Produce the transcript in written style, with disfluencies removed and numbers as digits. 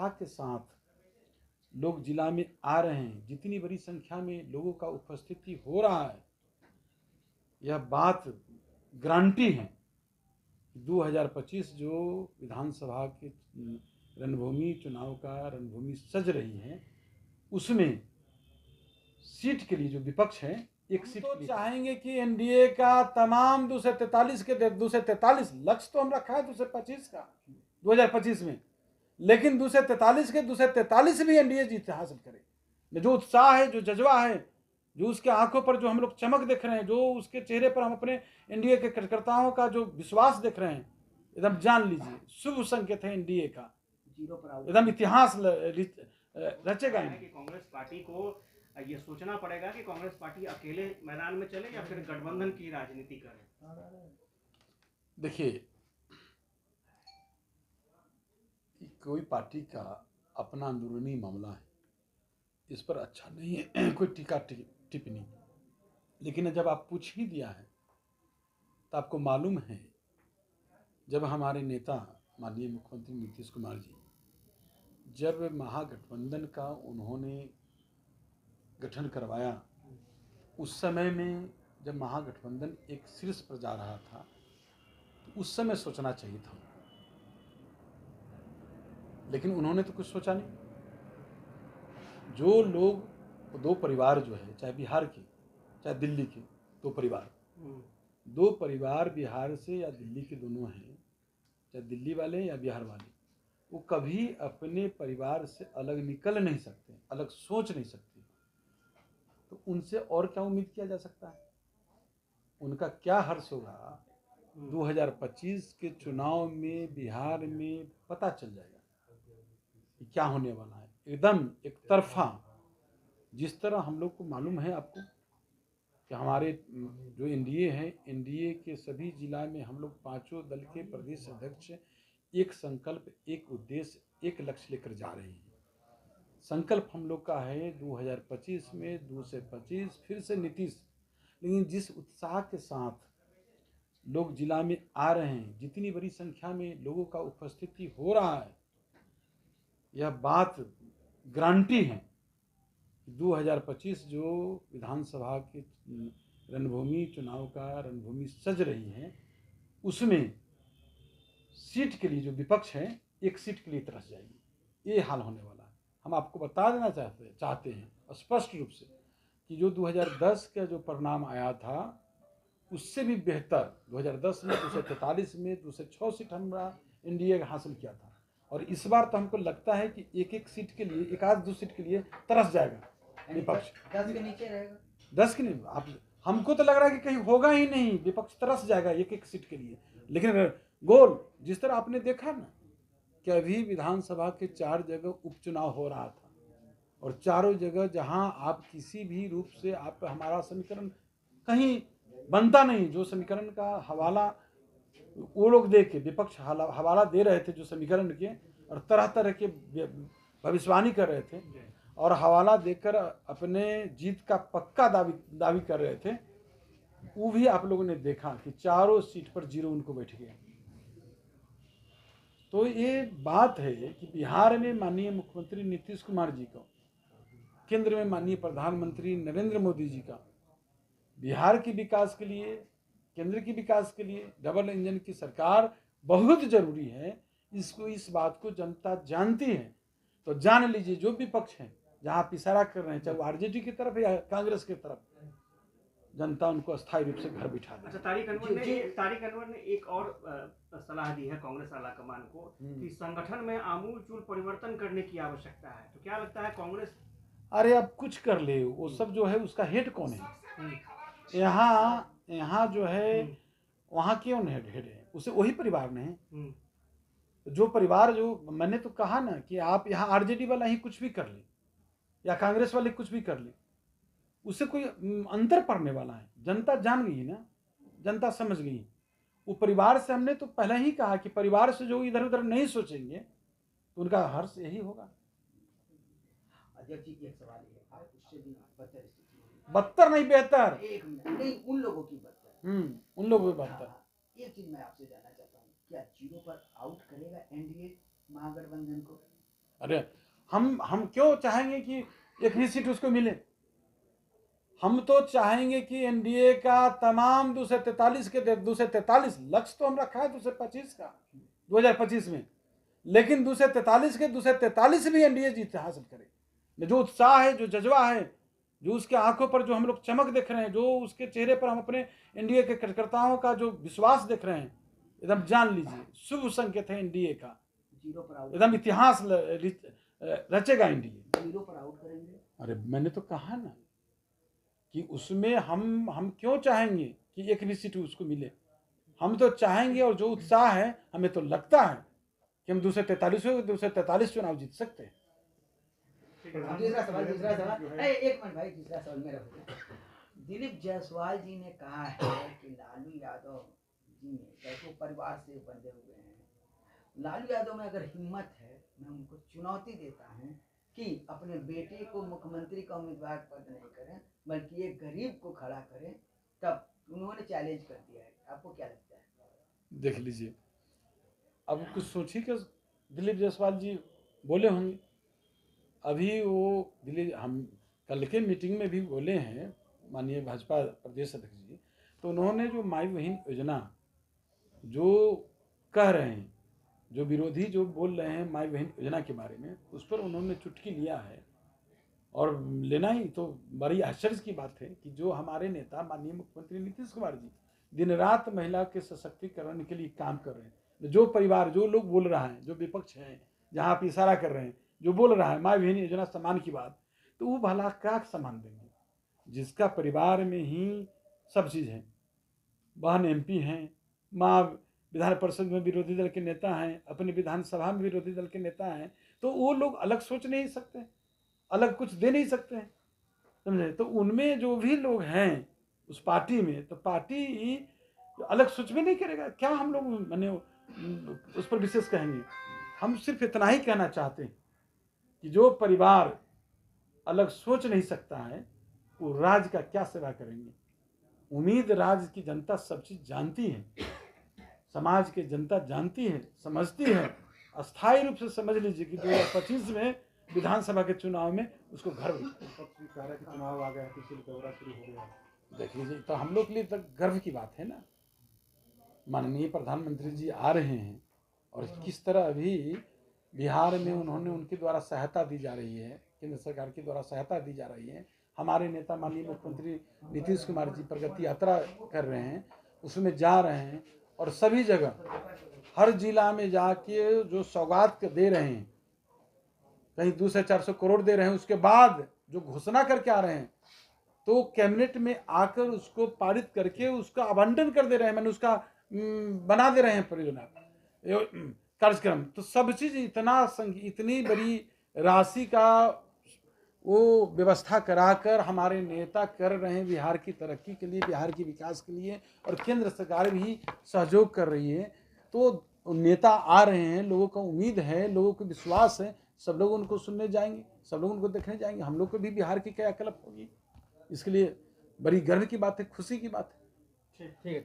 उत्साह के साथ लोग जिला में आ रहे हैं, जितनी बड़ी संख्या में लोगों का उपस्थिति हो रहा है, यह बात गारंटी है कि 2025 जो विधानसभा के रणभूमि चुनाव का रणभूमि सज रही है, उसमें सीट के लिए जो विपक्ष है, एक सीट तो चाहेंगे कि एनडीए का तमाम 243 के 243 लक्ष्य तो हम रखा है 225 का 2025 में, लेकिन 243 के 243 भी एनडीए जीत हासिल करे। जो उत्साह है, जो जज्बा है, जो उसके आंखों पर जो हम लोग चमक देख रहे हैं, जो उसके चेहरे पर हम अपने एनडीए के कार्यकर्ताओं का जो विश्वास देख रहे हैं, एकदम जान लीजिए शुभ संकेत है एनडीए का, एकदम इतिहास रचेगा। कांग्रेस पार्टी को ये सोचना पड़ेगा कि कांग्रेस पार्टी अकेले मैदान में चले या फिर गठबंधन की राजनीति करे। देखिए, कोई पार्टी का अपना अंदरूनी मामला है, इस पर अच्छा नहीं है कोई टीका टिप्पणी, लेकिन जब आप पूछ ही दिया है तो आपको मालूम है, जब हमारे नेता माननीय मुख्यमंत्री नीतीश कुमार जी जब महागठबंधन का उन्होंने गठन करवाया, उस समय में जब महागठबंधन एक शीर्ष पर जा रहा था, तो उस समय सोचना चाहिए था, लेकिन उन्होंने तो कुछ सोचा नहीं। जो लोग दो परिवार जो है, चाहे बिहार के चाहे दिल्ली के दो परिवार बिहार से या दिल्ली के दोनों हैं, चाहे दिल्ली वाले या बिहार वाले, वो कभी अपने परिवार से अलग निकल नहीं सकते, अलग सोच नहीं सकते, तो उनसे और क्या उम्मीद किया जा सकता है? उनका क्या हर्ष होगा? 2025 के चुनाव में बिहार में पता चल जाएगा कि क्या होने वाला है। एकदम एक तरफा, जिस तरह हम लोग को मालूम है आपको कि हमारे जो एनडीए है, एनडीए के सभी जिला में हम लोग पांचों दल के प्रदेश अध्यक्ष एक संकल्प, एक उद्देश्य, एक लक्ष्य लेकर जा रहे हैं। संकल्प हम लोग का है 2025 में 225 फिर से नीतीश, लेकिन जिस उत्साह के साथ लोग जिला में आ रहे हैं, जितनी बड़ी संख्या में लोगों का उपस्थिति हो रहा है, यह बात गारंटी है कि 2025 जो विधानसभा के रणभूमि चुनाव का रणभूमि सज रही है, उसमें सीट के लिए जो विपक्ष है, एक सीट के लिए तरस जाएगी। ये हाल होने वाला है। हम आपको बता देना चाहते हैं स्पष्ट रूप से कि जो 2010 का जो परिणाम आया था, उससे भी बेहतर 2010 में 243 में 206 सीट हमरा एनडीए हासिल किया था, और इस बार तो हमको लगता है कि एक एक सीट के लिए, एक आध दो सीट के लिए तरस जाएगा विपक्ष। 10 के नीचे रहेगा, 10 के नहीं, आप हमको तो लग रहा है कि कहीं होगा ही नहीं, विपक्ष तरस जाएगा एक एक सीट के लिए। लेकिन गोल जिस तरह आपने देखा ना कि अभी विधानसभा के 4 जगह उपचुनाव हो रहा था, और चारों जगह जहां आप किसी भी रूप से आप हमारा समीकरण कहीं बनता नहीं, जो समीकरण का हवाला वो लोग दे के, विपक्ष हवाला दे रहे थे जो समीकरण के, और तरह तरह के भविष्यवाणी कर रहे थे और हवाला देकर अपने जीत का पक्का दावी कर रहे थे, वो भी आप लोगों ने देखा कि चारों सीट पर 0 उनको बैठ गया। तो ये बात है कि बिहार में माननीय मुख्यमंत्री नीतीश कुमार जी को, केंद्र में माननीय प्रधानमंत्री नरेंद्र मोदी जी का बिहार के विकास के लिए, केंद्र के विकास के लिए डबल इंजन की सरकार बहुत जरूरी है। इस बात को जनता जानती है। तो जान लीजिए, जो विपक्ष है जहां आप इशारा कर रहे हैं, चाहे वो आरजेडी की तरफ या कांग्रेस की तरफ, जनता उनको अस्थायी रूप से घर बिठा दे। अच्छा, तारिक अनवर ने एक और सलाह दी है कांग्रेस आलाकमान को कि संगठन में आमूल-चूल परिवर्तन करने की आवश्यकता है। तो क्या लगता है कांग्रेस? अरे अब कुछ कर ले, वो सब जो है उसका हेड कौन है? यहाँ जो है वहाँ क्यों हेड है? उसे वही परिवार ने है। जो परिवार, जो मैंने तो कहा ना कि आप यहाँ आरजेडी वाला ही कुछ भी कर ले या कांग्रेस वाले कुछ भी कर ले, उससे कोई अंतर पड़ने वाला है। जनता जान गई ना, जनता समझ गई। वो परिवार से, हमने तो पहले ही कहा कि परिवार से जो इधर उधर नहीं सोचेंगे तो उनका हर्ष यही होगा। अध्यक्ष जी, एक सवाल है, आप उससे भी बदतर स्थिति, बदतर नहीं बेहतर, एक मिनट नहीं, उन लोगों की बदतर, उन लोगों की बदतर। एक चीज मैं आपसे जानना चाहता हूँ, क्या 0 पर आउट करेगा एनडीए महागठबंधन को? अरे हम क्यों चाहेंगे कि एक भी सीट उसको मिले? हम तो चाहेंगे कि एनडीए का तमाम 243 के 243 लक्ष्य तो हम रखा है 225 का 2025 में, लेकिन 243 के 243 भी एनडीए जीत हासिल करे। जो उत्साह है, जो जज्बा है, जो उसके आंखों पर जो हम लोग चमक देख रहे हैं, जो उसके चेहरे पर हम अपने एनडीए के कार्यकर्ताओं का जो विश्वास देख रहे हैं, एकदम जान लीजिए शुभ संकेत है एनडीए का। जीरो पर आउट, एकदम इतिहास रचेगा एनडीए। जीरो पर आउट करेंगे। अरे मैंने तो कहा ना कि उसमें हम क्यों चाहेंगे कि एक भी सीट उसको मिले? हम तो चाहेंगे, और जो उत्साह है, हमें तो लगता है कि हम 243 चुनाव जीत सकते हैं। दूसरा सवाल एक मिनट भाई, दूसरा सवाल मेरा हो गया। दिलीप जायसवाल जी ने कहा है कि लालू यादव जी ने, जैसे परिवार से बंधे हुए हैं, लालू यादव में अगर हिम्मत है, मैं उनको चुनौती देता हूं कि अपने बेटे को मुख्यमंत्री का उम्मीदवार पद नहीं करें, बल्कि एक गरीब को खड़ा करें। तब उन्होंने चैलेंज कर दिया है, आपको क्या लगता है? देख लीजिए, अब कुछ सोचिए कि दिलीप जायसवाल जी बोले होंगे। अभी वो हम कल के मीटिंग में भी बोले हैं माननीय भाजपा प्रदेश अध्यक्ष जी, तो उन्होंने जो माई बहन योजना जो कह रहे हैं, जो विरोधी जो बोल रहे हैं माई बहन योजना के बारे में, उस पर उन्होंने चुटकी लिया है। और लेना ही तो बड़ी आश्चर्य की बात है कि जो हमारे नेता माननीय मुख्यमंत्री नीतीश कुमार जी दिन रात महिला के सशक्तिकरण के लिए काम कर रहे हैं। जो परिवार, जो लोग बोल रहा है, जो विपक्ष है, जहाँ आप इशारा कर रहे हैं, जो बोल रहा है माँ बहन योजना सम्मान की बात, तो वो भला क्या सम्मान देंगे जिसका परिवार में ही सब चीज़ है? बहन एमपी हैं, माँ विधान परिषद में विरोधी दल के नेता हैं, अपने विधानसभा में विरोधी दल के नेता हैं, तो वो लोग अलग सोच नहीं सकते, अलग कुछ दे नहीं सकते हैं, समझे? तो उनमें जो भी लोग हैं उस पार्टी में, तो पार्टी अलग सोच भी नहीं करेगा। क्या हम लोग माने उस पर विशेष कहेंगे? हम सिर्फ इतना ही कहना चाहते हैं कि जो परिवार अलग सोच नहीं सकता है, वो राज्य का क्या सेवा करेंगे? उम्मीद राज्य की जनता सब चीज जानती है, समाज की जनता जानती है, समझती है। अस्थायी रूप से समझ लीजिए कि 2025 में विधानसभा के चुनाव में उसको घर चुनाव आ गया, पिछले दौरा शुरू हो गया। देख लीजिए, तो हम लोग के लिए तो गर्व की बात है ना। माननीय प्रधानमंत्री जी आ रहे हैं और किस तरह अभी बिहार में उन्होंने उनके द्वारा सहायता दी जा रही है, केंद्र सरकार के द्वारा सहायता दी जा रही है। हमारे नेता माननीय मुख्यमंत्री नीतीश कुमार जी प्रगति यात्रा कर रहे हैं, उसमें जा रहे हैं और सभी जगह हर जिला में जाके जो सौगात दे रहे हैं, कहीं 200-400 करोड़ दे रहे हैं, उसके बाद जो घोषणा करके आ रहे हैं, तो कैबिनेट में आकर उसको पारित करके उसका आवंटन कर दे रहे हैं, मैंने उसका बना दे रहे हैं परियोजना कार्यक्रम। तो सब चीज इतनी बड़ी राशि का वो व्यवस्था कराकर हमारे नेता कर रहे हैं बिहार की तरक्की के लिए, बिहार के विकास के लिए, और केंद्र सरकार भी सहयोग कर रही है। तो नेता आ रहे हैं, लोगों को उम्मीद है, लोगों को विश्वास है, सब लोग उनको सुनने जाएंगे, सब लोग उनको देखने जाएंगे। हम लोग को भी बिहार की क्या कल्प होगी, इसके लिए बड़ी गर्व की बात है, खुशी की बात है। ठीक है।